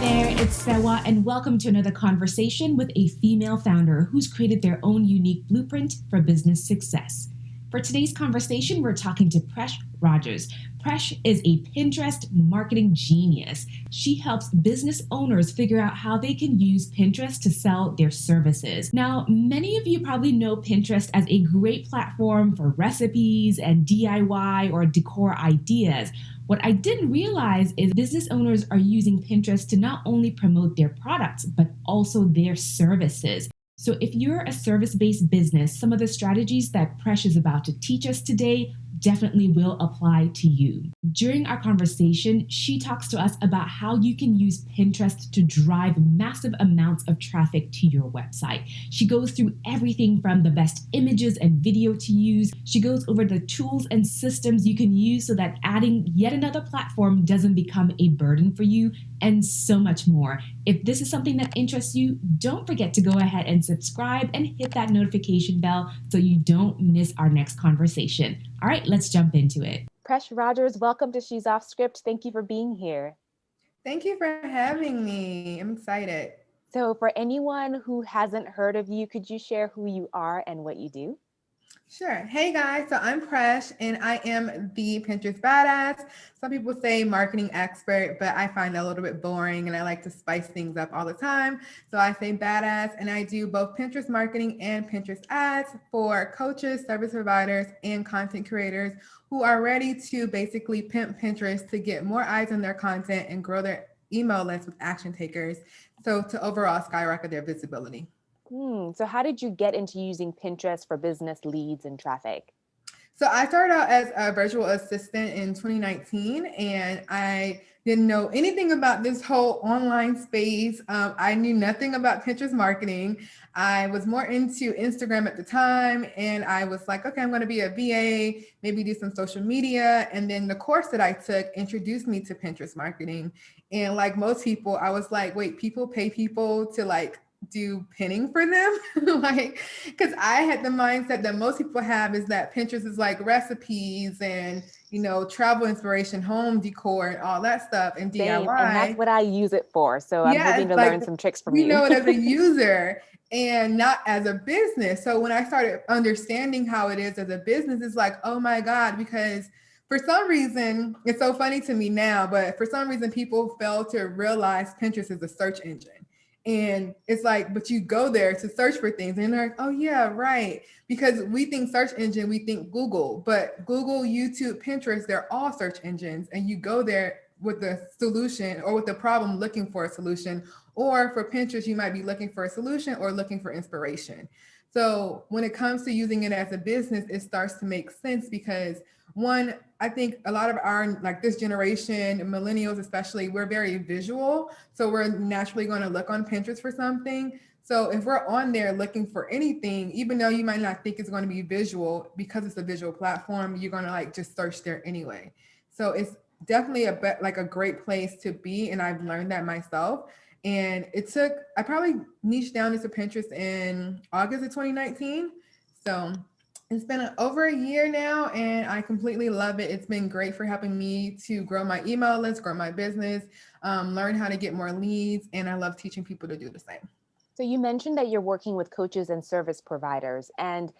there, it's Sewa, and welcome to another conversation with a female founder who's created their own unique blueprint for business success. For today's conversation, we're talking to Presh Rogers. Presh is a Pinterest marketing genius. She helps business owners figure out how they can use Pinterest to sell their services. Now, many of you probably know Pinterest as a great platform for recipes and DIY or decor ideas. What I didn't realize is business owners are using Pinterest to not only promote their products, but also their services. So if you're a service-based business, some of the strategies that Presh is about to teach us today definitely will apply to you. During our conversation, she talks to us about how you can use Pinterest to drive massive amounts of traffic to your website. She goes through everything from the best images and video to use. She goes over the tools and systems you can use so that adding yet another platform doesn't become a burden for you, and so much more. If this is something that interests you, don't forget to go ahead and subscribe and hit that notification bell so you don't miss our next conversation. All right, let's jump into it. Presh Rogers, welcome to She's Off Script. Thank you for being here. Thank you for having me. I'm excited. So for anyone who hasn't heard of you, could you share who you are and what you do? Sure. Hey guys, so I'm Presh and I am the Pinterest badass. Some people say marketing expert, but I find that a little bit boring and I like to spice things up all the time. So I say badass, and I do both Pinterest marketing and Pinterest ads for coaches, service providers, and content creators who are ready to basically pimp Pinterest to get more eyes on their content and grow their email list with action takers. So to overall skyrocket their visibility. So how did you get into using Pinterest for business leads and traffic? So I started out as a virtual assistant in 2019, and I didn't know anything about this whole online space. I knew nothing about Pinterest marketing. I was more into Instagram at the time, and I was like, okay, I'm going to be a VA, maybe do some social media. And then the course that I took introduced me to Pinterest marketing. And like most people, I was like, wait, people pay people to do pinning for them? Because I had the mindset that most people have is that Pinterest is like recipes and, travel inspiration, home decor and all that stuff, and DIY. Same, and that's what I use it for. So I'm hoping to learn some tricks from you. You know it as a user and not as a business. So when I started understanding how it is as a business, it's like, oh my God, because for some reason, it's so funny to me now, but for some reason people fail to realize Pinterest is a search engine. And it's like, but you go there to search for things and they're like, oh yeah, right. Because we think search engine, we think Google, but Google, YouTube, Pinterest, they're all search engines. And you go there with the solution or with the problem looking for a solution. Or for Pinterest, you might be looking for a solution or looking for inspiration. So when it comes to using it as a business, it starts to make sense because one, I think a lot of our, this generation, millennials especially, we're very visual. So we're naturally going to look on Pinterest for something. So if we're on there looking for anything, even though you might not think it's going to be visual, because it's a visual platform, you're going to just search there anyway. So it's definitely a great place to be. And I've learned that myself. And I probably niched down into Pinterest in August of 2019. So it's been over a year now and I completely love it. It's been great for helping me to grow my email list, grow my business, learn how to get more leads. And I love teaching people to do the same. So you mentioned that you're working with coaches and service providers, and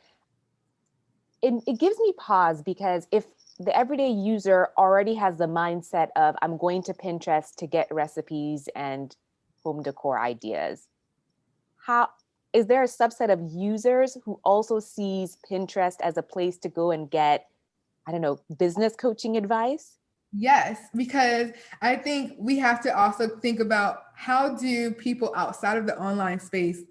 it gives me pause because if the everyday user already has the mindset of I'm going to Pinterest to get recipes and home decor ideas, is there a subset of users who also sees Pinterest as a place to go and get, business coaching advice? Yes, because I think we have to also think about how do people outside of the online space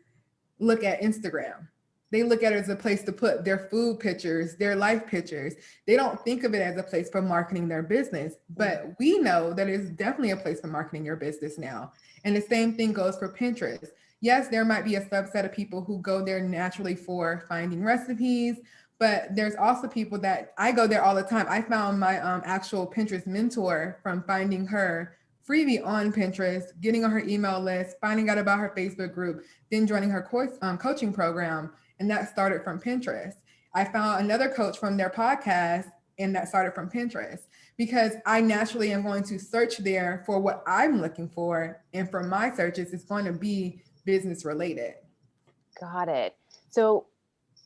look at Instagram? They look at it as a place to put their food pictures, their life pictures. They don't think of it as a place for marketing their business, but we know that it's definitely a place for marketing your business now. And the same thing goes for Pinterest. Yes, there might be a subset of people who go there naturally for finding recipes, but there's also people that I go there all the time. I found my actual Pinterest mentor from finding her freebie on Pinterest, getting on her email list, finding out about her Facebook group, then joining her coaching program. And that started from Pinterest. I found another coach from their podcast and that started from Pinterest because I naturally am going to search there for what I'm looking for. And for my searches, it's going to be business related. Got it. So,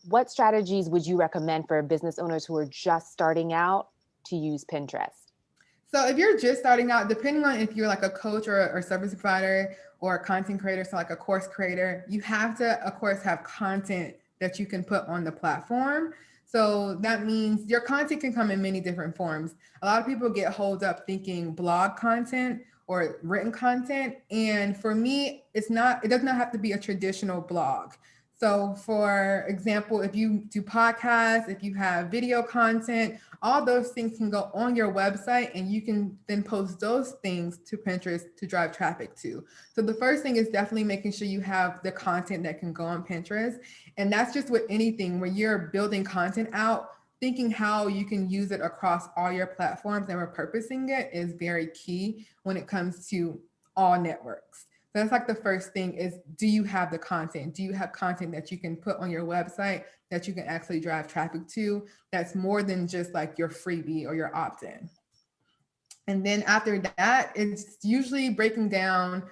what strategies would you recommend for business owners who are just starting out to use Pinterest? So if you're just starting out, depending on if you're like a coach or service provider or a content creator, so like a course creator, you have to, of course, have content that you can put on the platform. So that means your content can come in many different forms. A lot of people get hold up thinking blog content or written content. And for me, it does not have to be a traditional blog. So for example, if you do podcasts, if you have video content, all those things can go on your website and you can then post those things to Pinterest to drive traffic to. So the first thing is definitely making sure you have the content that can go on Pinterest. And that's just with anything when you're building content out, thinking how you can use it across all your platforms and repurposing it is very key when it comes to all networks. So that's like the first thing is, do you have the content? Do you have content that you can put on your website that you can actually drive traffic to? That's more than just like your freebie or your opt-in. And then after that, it's usually breaking down,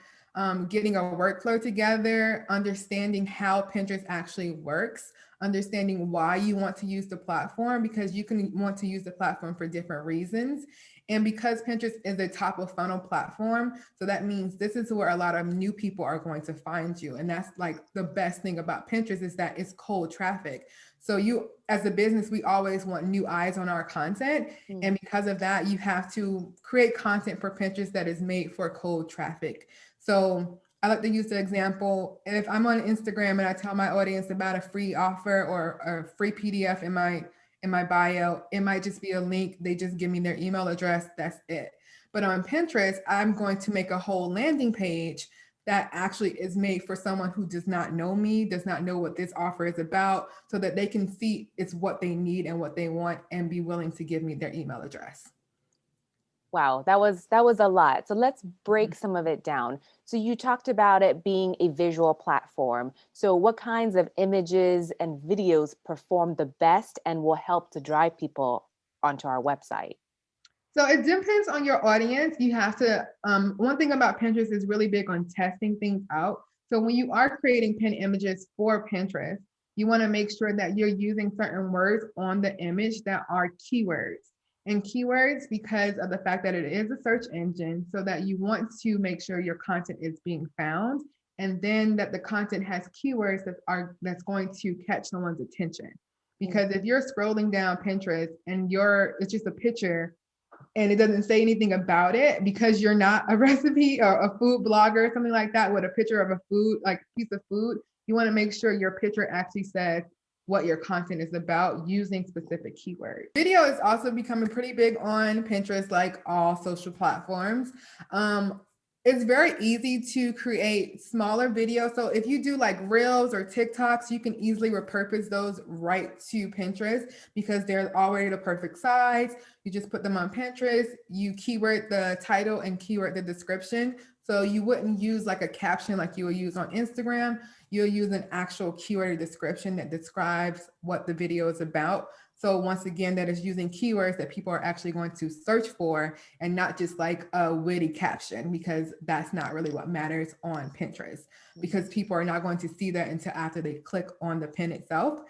getting a workflow together, understanding how Pinterest actually works, understanding why you want to use the platform, because you can want to use the platform for different reasons. And because Pinterest is a top of funnel platform, so that means this is where a lot of new people are going to find you. And that's like the best thing about Pinterest is that it's cold traffic. So you, as a business, we always want new eyes on our content. And because of that, you have to create content for Pinterest that is made for cold traffic. So I like to use the example, if I'm on Instagram and I tell my audience about a free offer or a free PDF in my bio, it might just be a link. They just give me their email address. That's it. But on Pinterest, I'm going to make a whole landing page that actually is made for someone who does not know me, does not know what this offer is about, so that they can see it's what they need and what they want and be willing to give me their email address. Wow, that was a lot. So let's break some of it down. So you talked about it being a visual platform. So what kinds of images and videos perform the best and will help to drive people onto our website? So it depends on your audience. You have to, one thing about Pinterest is really big on testing things out. So when you are creating pin images for Pinterest, you want to make sure that you're using certain words on the image that are keywords. And keywords, because of the fact that it is a search engine, so that you want to make sure your content is being found, and then that the content has keywords that's going to catch someone's attention. Because if you're scrolling down Pinterest and it's just a picture and it doesn't say anything about it, because you're not a recipe or a food blogger or something like that with a picture of a food, like a piece of food, you want to make sure your picture actually says what your content is about using specific keywords. Video is also becoming pretty big on Pinterest, like all social platforms. It's very easy to create smaller videos. So if you do like Reels or TikToks, you can easily repurpose those right to Pinterest because they're already the perfect size. You just put them on Pinterest, you keyword the title and keyword the description. So you wouldn't use like a caption like you would use on Instagram. You'll use an actual keyword description that describes what the video is about. So once again, that is using keywords that people are actually going to search for and not just like a witty caption, because that's not really what matters on Pinterest, because people are not going to see that until after they click on the pin itself.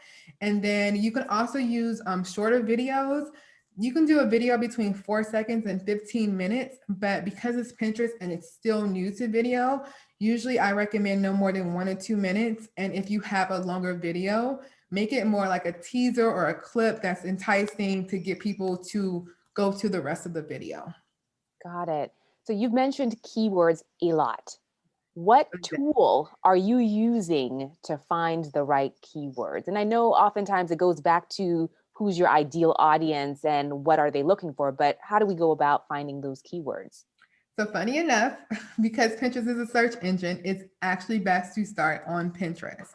And then you can also use shorter videos. You can do a video between 4 seconds and 15 minutes, but because it's Pinterest and it's still new to video, usually I recommend no more than 1 or 2 minutes. And if you have a longer video, make it more like a teaser or a clip that's enticing to get people to go to the rest of the video. Got it. So you've mentioned keywords a lot. What tool are you using to find the right keywords? And I know oftentimes it goes back to who's your ideal audience and what are they looking for, but how do we go about finding those keywords? So funny enough, because Pinterest is a search engine, it's actually best to start on Pinterest.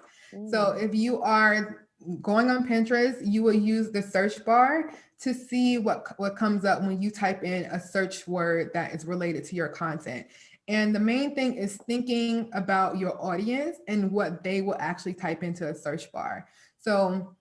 So if you are going on Pinterest, you will use the search bar to see what comes up when you type in a search word that is related to your content. And the main thing is thinking about your audience and what they will actually type into a search bar. So,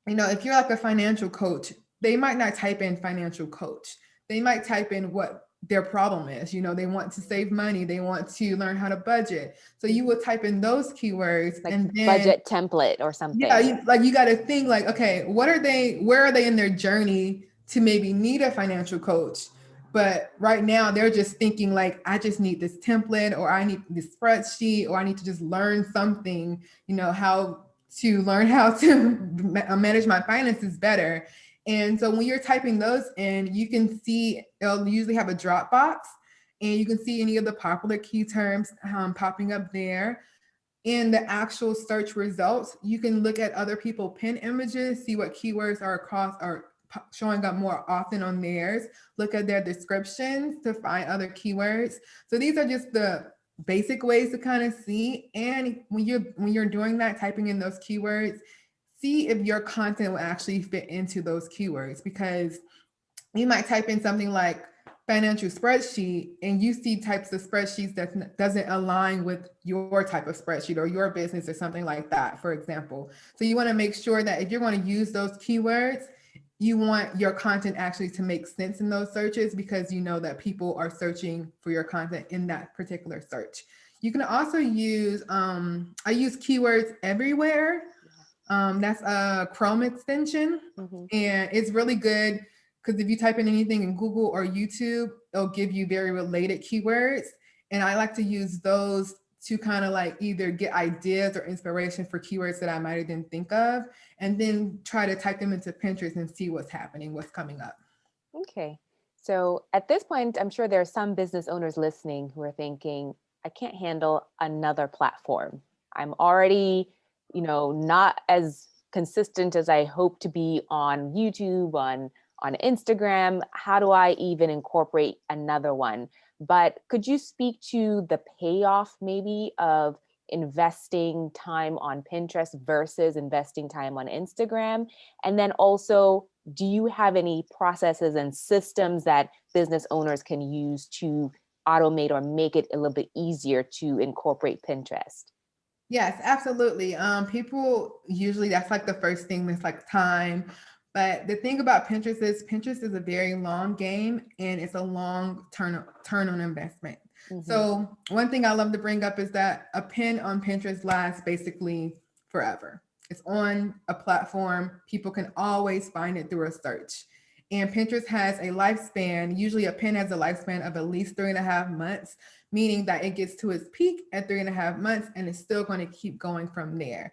if you're like a financial coach, they might not type in financial coach. They might type in what their problem is. They want to save money. They want to learn how to budget. So you will type in those keywords, Like and then budget template or yeah, something. you got to think like, okay, where are they in their journey to maybe need a financial coach? But right now they're just thinking like, I just need this template, or I need this spreadsheet, or I need to just learn something, how to learn how to manage my finances better. And so when you're typing those in, you can see it'll usually have a drop box, and you can see any of the popular key terms popping up there. In the actual search results, you can look at other people pin images, see what keywords are showing up more often on theirs, look at their descriptions to find other keywords. So these are just the basic ways to kind of see. And when you're doing that, typing in those keywords, see if your content will actually fit into those keywords, because you might type in something like financial spreadsheet and you see types of spreadsheets that doesn't align with your type of spreadsheet or your business or something like that, for example. So you want to make sure that if you're going to use those keywords, you want your content actually to make sense in those searches, because you know that people are searching for your content in that particular search. You can also use, I use keywords everywhere. That's a Chrome extension, and it's really good because if you type in anything in Google or YouTube, it'll give you very related keywords. And I like to use those to kind of like either get ideas or inspiration for keywords that I might have didn't think of, and then try to type them into Pinterest and see what's happening, what's coming up. Okay. So at this point, I'm sure there are some business owners listening who are thinking, I can't handle another platform. I'm already, not as consistent as I hope to be on YouTube, on Instagram. How do I even incorporate another one? But could you speak to the payoff maybe of investing time on Pinterest versus investing time on Instagram? And then also, do you have any processes and systems that business owners can use to automate or make it a little bit easier to incorporate Pinterest? Yes, absolutely. People usually, that's like the first thing, that's like time. But the thing about Pinterest is a very long game, and it's a long turn on investment. So one thing I love to bring up is that a pin on Pinterest lasts basically forever. It's on a platform. People can always find it through a search. And Pinterest has a lifespan. Usually a pin has a lifespan of at least 3.5 months, meaning that it gets to its peak at 3.5 months and it's still going to keep going from there.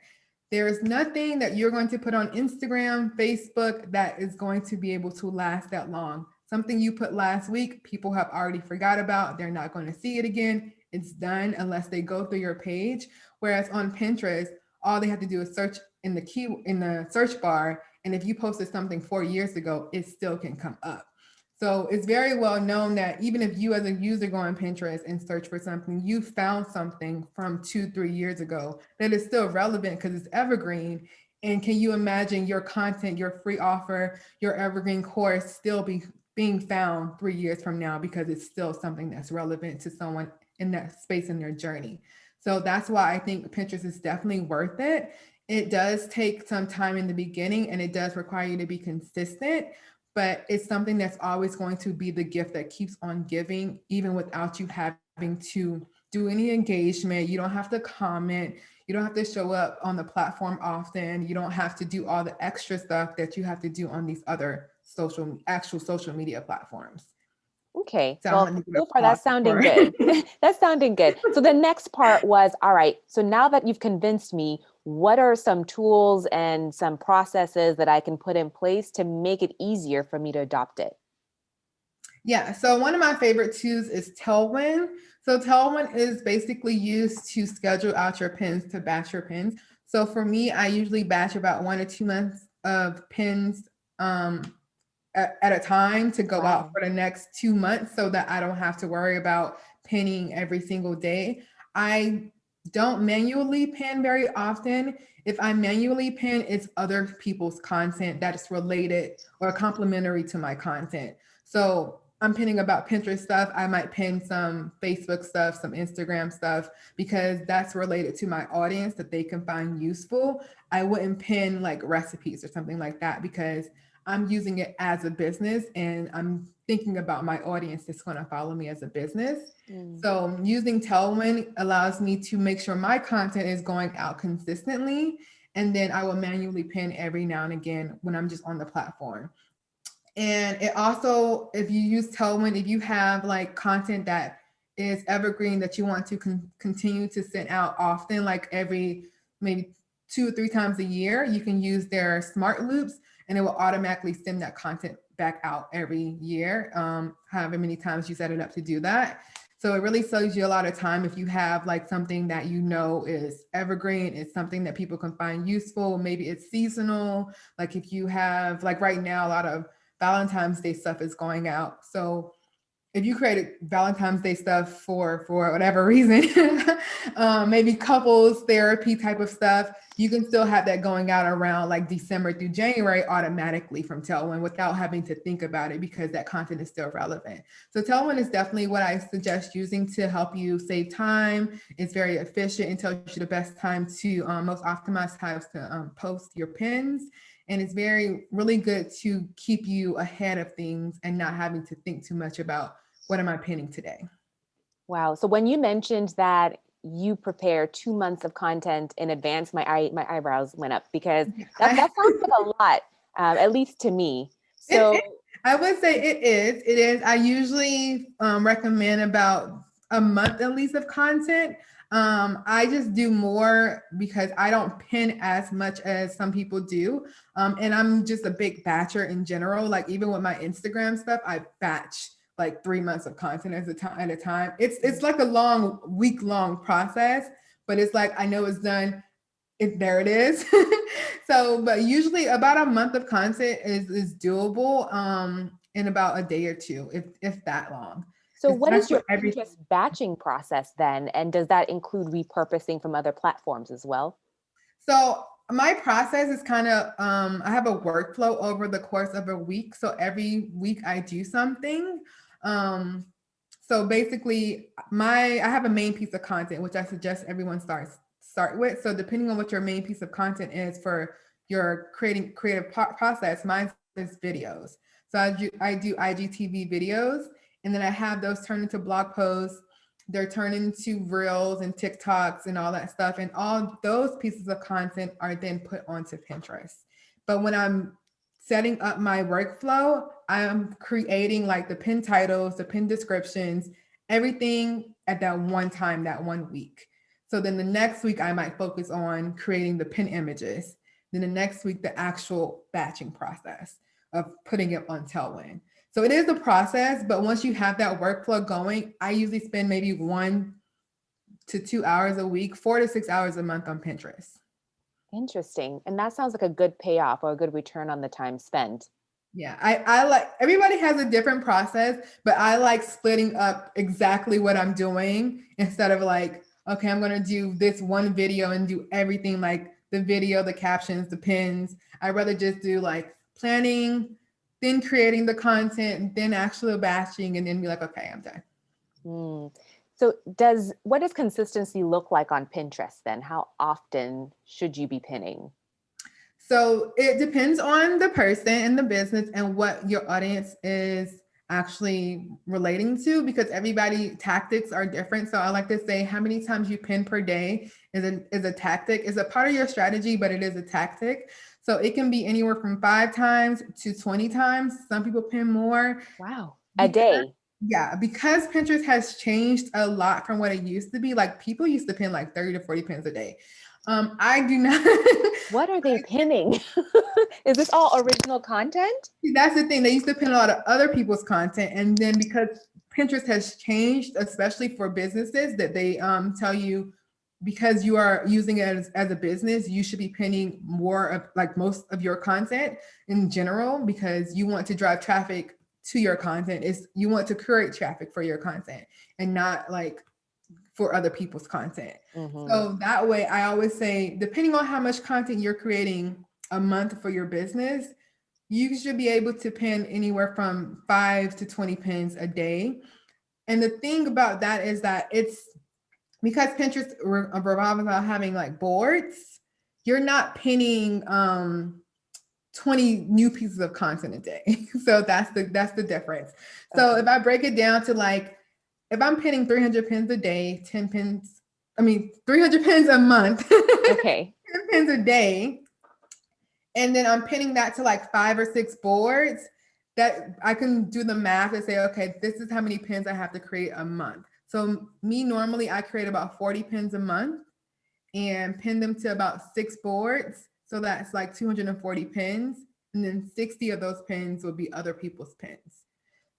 There is nothing that you're going to put on Instagram, Facebook that is going to be able to last that long. Something you put last week, people have already forgot about. They're not going to see it again. It's done unless they go through your page. Whereas on Pinterest, all they have to do is search in the search bar. And if you posted something 4 years ago, it still can come up. So it's very well known that even if you as a user go on Pinterest and search for something, you found something from 2-3 years ago that is still relevant because it's evergreen. And can you imagine your content, your free offer, your evergreen course still being found 3 years from now because it's still something that's relevant to someone in that space in their journey? So that's why I think Pinterest is definitely worth it. It does take some time in the beginning and it does require you to be consistent, but it's something that's always going to be the gift that keeps on giving, even without you having to do any engagement. You don't have to comment. You don't have to show up on the platform often. You don't have to do all the extra stuff that you have to do on these other actual social media platforms. Okay. So Well, so far that's sounding good. That's sounding good. So the next part was, all right, so now that you've convinced me, what are some tools and some processes that I can put in place to make it easier for me to adopt it? Yeah, so one of my favorite tools is Tailwind. So Tailwind is basically used to schedule out your pins, to batch your pins. So for me, I usually batch about 1 or 2 months of pins at a time to go out for the next 2 months so that I don't have to worry about pinning every single day. I don't manually pin very often. If I manually pin, it's other people's content that is related or complementary to my content. So I'm pinning about Pinterest stuff. I might pin some Facebook stuff, some Instagram stuff, because that's related to my audience that they can find useful. I wouldn't pin like recipes or something like that because I'm using it as a business and I'm thinking about my audience that's going to follow me as a business. So using Tailwind allows me to make sure my content is going out consistently. And then I will manually pin every now and again when I'm just on the platform. And it also, if you use Tailwind, if you have like content that is evergreen that you want to continue to send out often, like every maybe 2 or 3 times a year, you can use their smart loops and it will automatically send that content back out every year, however many times you set it up to do that. So it really saves you a lot of time if you have like something that you know is evergreen, it's something that people can find useful, maybe it's seasonal. Like if you have, like right now, a lot of Valentine's Day stuff is going out. So if you created Valentine's Day stuff for whatever reason, maybe couples therapy type of stuff, you can still have that going out around like December through January automatically from Tailwind without having to think about it because that content is still relevant. So Tailwind is definitely what I suggest using to help you save time. It's very efficient and tells you the best time to most optimized times to post your pins. And it's really good to keep you ahead of things and not having to think too much about what am I pinning today. Wow. So when you mentioned that you prepare 2 months of content in advance, my eyebrows went up because that sounds like a lot, at least to me. So I would say it is. It is. I usually recommend about a month at least of content. I just do more because I don't pin as much as some people do. And I'm just a big batcher in general. Like even with my Instagram stuff, I batch like 3 months of content at a time. It's like a long week-long process, but it's like I know it's done. There it is. So, but usually about a month of content is doable in about a day or two, if that long. So what is That's your what every Pinterest batching process then? And does that include repurposing from other platforms as well? So my process is kind of I have a workflow over the course of a week. So every week I do something. Um, so basically I have a main piece of content which I suggest everyone start with. So depending on what your main piece of content is for your creative process, mine is videos. So I do IGTV videos and then I have those turned into blog posts. They're turned into reels and TikToks and all that stuff. And all those pieces of content are then put onto Pinterest. But when I'm setting up my workflow, I'm creating like the pin titles, the pin descriptions, everything at that one time, that 1 week. So then the next week I might focus on creating the pin images. Then the next week, the actual batching process of putting it on Tailwind. So it is a process, but once you have that workflow going, I usually spend maybe 1 to 2 hours a week, 4 to 6 hours a month on Pinterest. Interesting. And that sounds like a good payoff or a good return on the time spent. Yeah, I like, everybody has a different process, but I like splitting up exactly what I'm doing instead of like, okay, I'm going to do this one video and do everything like the video, the captions, the pins. I'd rather just do like planning, then creating the content, then actually batching, and then be like, okay, I'm done. So what does consistency look like on Pinterest then? How often should you be pinning? So it depends on the person and the business and what your audience is actually relating to, because everybody tactics are different. So I like to say how many times you pin per day is a tactic, is a part of your strategy, but it is a tactic. So it can be anywhere from 5 times to 20 times. Some people pin more. Wow. A day. Yeah, because Pinterest has changed a lot from what it used to be. Like people used to pin like 30 to 40 pins a day. I do not. What are they pinning? Is this all original content? That's the thing. They used to pin a lot of other people's content. And then because Pinterest has changed, especially for businesses, that they tell you because you are using it as a business, you should be pinning more of like most of your content in general, because you want to drive traffic to your content. You want to curate traffic for your content and not like for other people's content. Mm-hmm. So that way, I always say, depending on how much content you're creating a month for your business, you should be able to pin anywhere from 5 to 20 pins a day. And the thing about that is that it's because Pinterest revolves about having like boards, you're not pinning 20 new pieces of content a day. So that's the difference. So Okay. if I break it down to like, if I'm pinning 300 pins a day, 10 pins, 300 pins a month, Okay. 10 pins a day, and then I'm pinning that to like 5 or 6 boards, that I can do the math and say, okay, this is how many pins I have to create a month. So me, normally I create about 40 pins a month and pin them to about 6 boards. So that's like 240 pins. And then 60 of those pins will be other people's pins.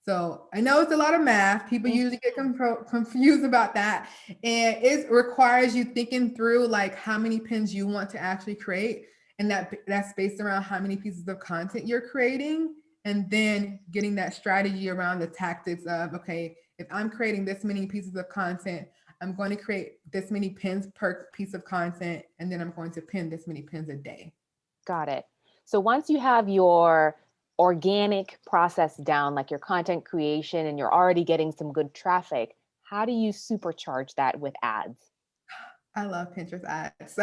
So I know it's a lot of math. People usually get confused about that. And it requires you thinking through like how many pins you want to actually create. And that's based around how many pieces of content you're creating. And then getting that strategy around the tactics of, okay, if I'm creating this many pieces of content, I'm going to create this many pins per piece of content. And then I'm going to pin this many pins a day. Got it. So once you have your organic process down, like your content creation, and you're already getting some good traffic, how do you supercharge that with ads? I love Pinterest ads.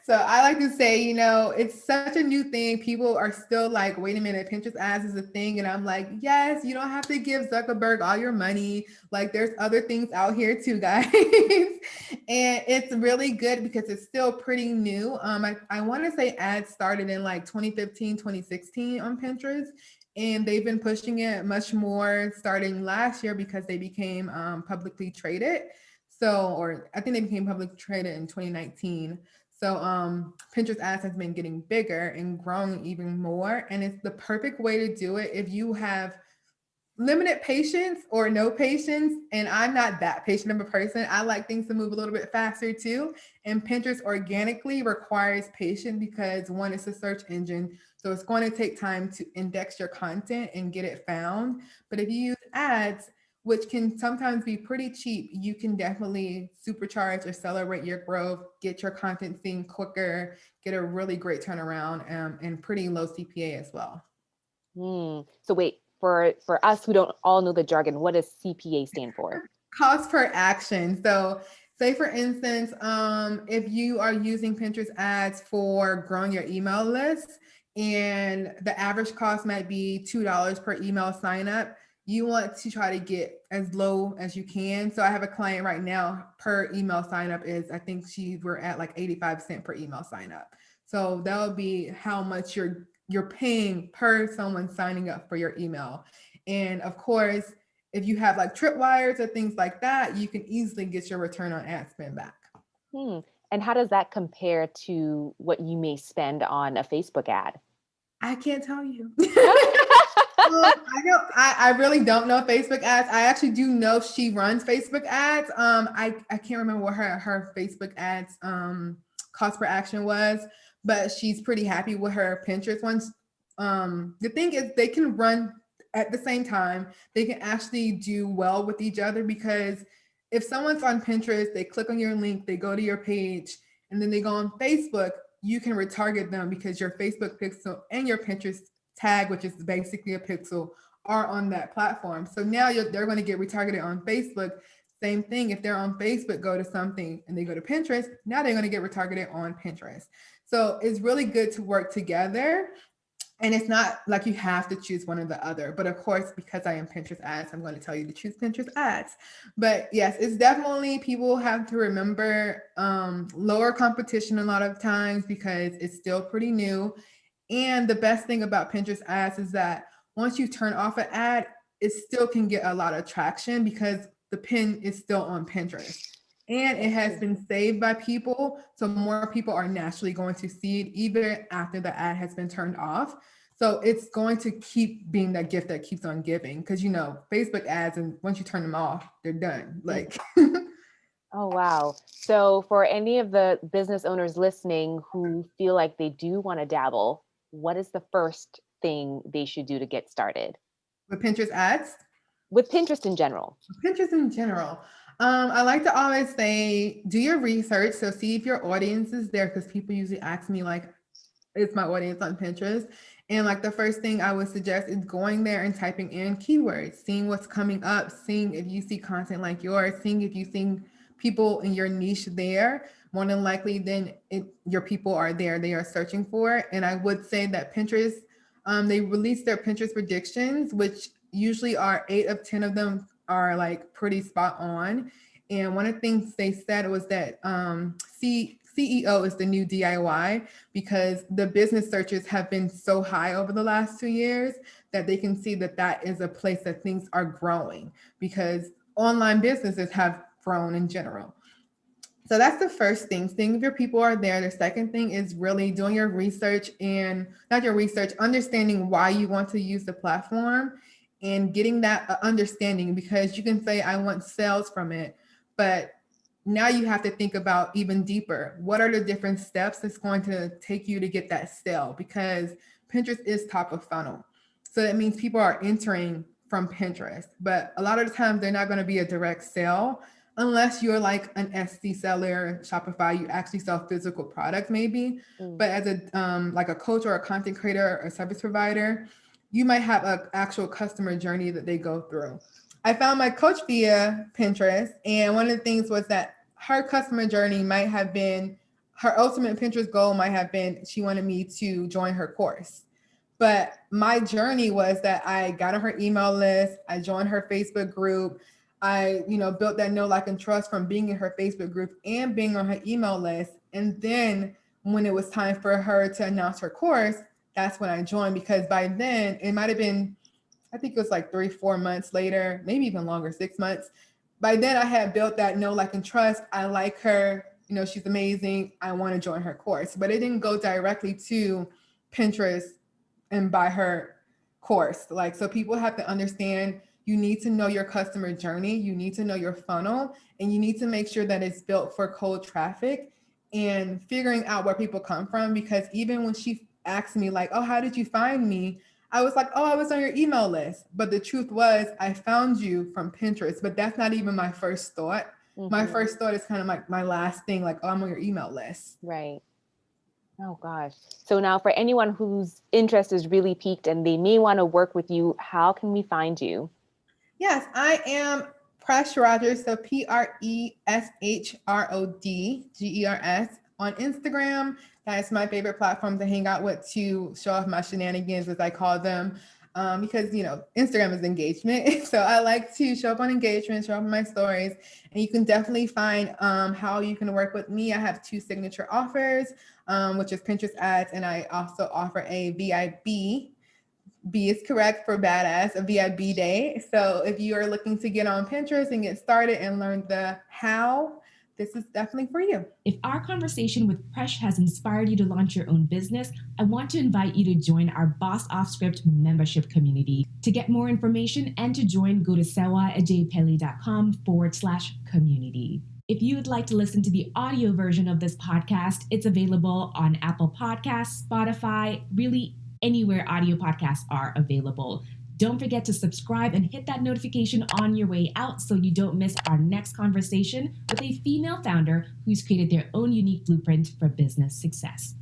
So I like to say, it's such a new thing. People are still like, wait a minute, Pinterest ads is a thing. And I'm like, yes, you don't have to give Zuckerberg all your money. Like there's other things out here too, guys. And it's really good because it's still pretty new. I want to say ads started in like 2015, 2016 on Pinterest. And they've been pushing it much more starting last year because they became publicly traded. So, or I think they became publicly traded in 2019. So Pinterest ads has been getting bigger and growing even more. And it's the perfect way to do it if you have limited patience or no patience. And I'm not that patient of a person. I like things to move a little bit faster too. And Pinterest organically requires patience because one, it's a search engine. So it's going to take time to index your content and get it found. But if you use ads, which can sometimes be pretty cheap, you can definitely supercharge, accelerate your growth, get your content seen quicker, get a really great turnaround, and pretty low CPA as well. So wait, for us who don't all know the jargon, what does CPA stand for? Cost per action. So say for instance, if you are using Pinterest ads for growing your email list and the average cost might be $2 per email sign up, you want to try to get as low as you can. So I have a client right now, per email sign up is, I think we're at like 85 cents per email sign up. So that would be how much you're paying per someone signing up for your email. And of course, if you have like tripwires or things like that, you can easily get your return on ad spend back. And how does that compare to what you may spend on a Facebook ad? I can't tell you. I really don't know Facebook ads. I actually do know she runs Facebook ads. I can't remember what her Facebook ads cost per action was, but she's pretty happy with her Pinterest ones. The thing is they can run at the same time. They can actually do well with each other because if someone's on Pinterest, they click on your link, they go to your page, and then they go on Facebook, you can retarget them because your Facebook pixel and your Pinterest tag, which is basically a pixel, are on that platform. So now they're going to get retargeted on Facebook. Same thing, if they're on Facebook, go to something and they go to Pinterest, now they're going to get retargeted on Pinterest. So it's really good to work together. And it's not like you have to choose one or the other. But of course, because I am Pinterest ads, I'm going to tell you to choose Pinterest ads. But yes, it's definitely, people have to remember lower competition a lot of times because it's still pretty new. And the best thing about Pinterest ads is that once you turn off an ad, it still can get a lot of traction because the pin is still on Pinterest. And it has been saved by people. So more people are naturally going to see it even after the ad has been turned off. So it's going to keep being that gift that keeps on giving because, Facebook ads, and once you turn them off, they're done. Like, Oh, wow. So for any of the business owners listening who feel like they do want to dabble, what is the first thing they should do to get started? with Pinterest ads? With Pinterest in general. Pinterest in general. I like to always say, do your research. So see if your audience is there because people usually ask me like, is my audience on Pinterest? And like the first thing I would suggest is going there and typing in keywords, seeing what's coming up, seeing if you see content like yours, seeing if you see people in your niche there, more than likely then your people are there, they are searching for it. And I would say that Pinterest, they release their Pinterest predictions, which usually are 8 of 10 of them are like pretty spot on. And one of the things they said was that CEO is the new DIY, because the business searches have been so high over the last 2 years that they can see that that is a place that things are growing, because online businesses have grown in general. So that's the first thing. Seeing if your people are there. The second thing is really doing your research, and not your research, understanding why you want to use the platform and getting that understanding, because you can say, I want sales from it, but now you have to think about even deeper. What are the different steps that's going to take you to get that sale? Because Pinterest is top of funnel. So that means people are entering from Pinterest, but a lot of the times they're not going to be a direct sale unless you're like an Etsy seller, Shopify, you actually sell physical products maybe. But as a like a coach or a content creator or a service provider, you might have an actual customer journey that they go through. I found my coach via Pinterest, and one of the things was that her customer journey might have been, her ultimate Pinterest goal might have been, she wanted me to join her course. But my journey was that I got on her email list, I joined her Facebook group, I, built that know, like, and trust from being in her Facebook group and being on her email list. And then when it was time for her to announce her course, that's when I joined, because by then it might have been, I think it was like 3-4 months later, maybe even longer, 6 months. By then I had built that know, like, and trust. I like her, she's amazing. I want to join her course, but it didn't go directly to Pinterest and buy her course. Like, so people have to understand, you need to know your customer journey. You need to know your funnel, and you need to make sure that it's built for cold traffic and figuring out where people come from. Because even when she asked me like, oh, how did you find me? I was like, oh, I was on your email list. But the truth was, I found you from Pinterest, but that's not even my first thought. My first thought is kind of like my last thing, like, oh, I'm on your email list. Right. Oh gosh. So now for anyone whose interest is really piqued and they may want to work with you, how can we find you? Yes, I am Presh Rogers, so PreshRoddGers on Instagram. That is my favorite platform to hang out with, to show off my shenanigans, as I call them, because, Instagram is engagement. So I like to show up on engagement, show up on my stories, and you can definitely find how you can work with me. I have 2 signature offers, which is Pinterest ads, and I also offer a VIB. B is correct for badass, a VIB day. So if you are looking to get on Pinterest and get started and learn the how, this is definitely for you. If our conversation with Presh has inspired you to launch your own business, I want to invite you to join our Boss Off Script membership community. To get more information and to join, go to sewaajaypeli.com/community. If you would like to listen to the audio version of this podcast, it's available on Apple Podcasts, Spotify, really anywhere audio podcasts are available. Don't forget to subscribe and hit that notification on your way out so you don't miss our next conversation with a female founder who's created their own unique blueprint for business success.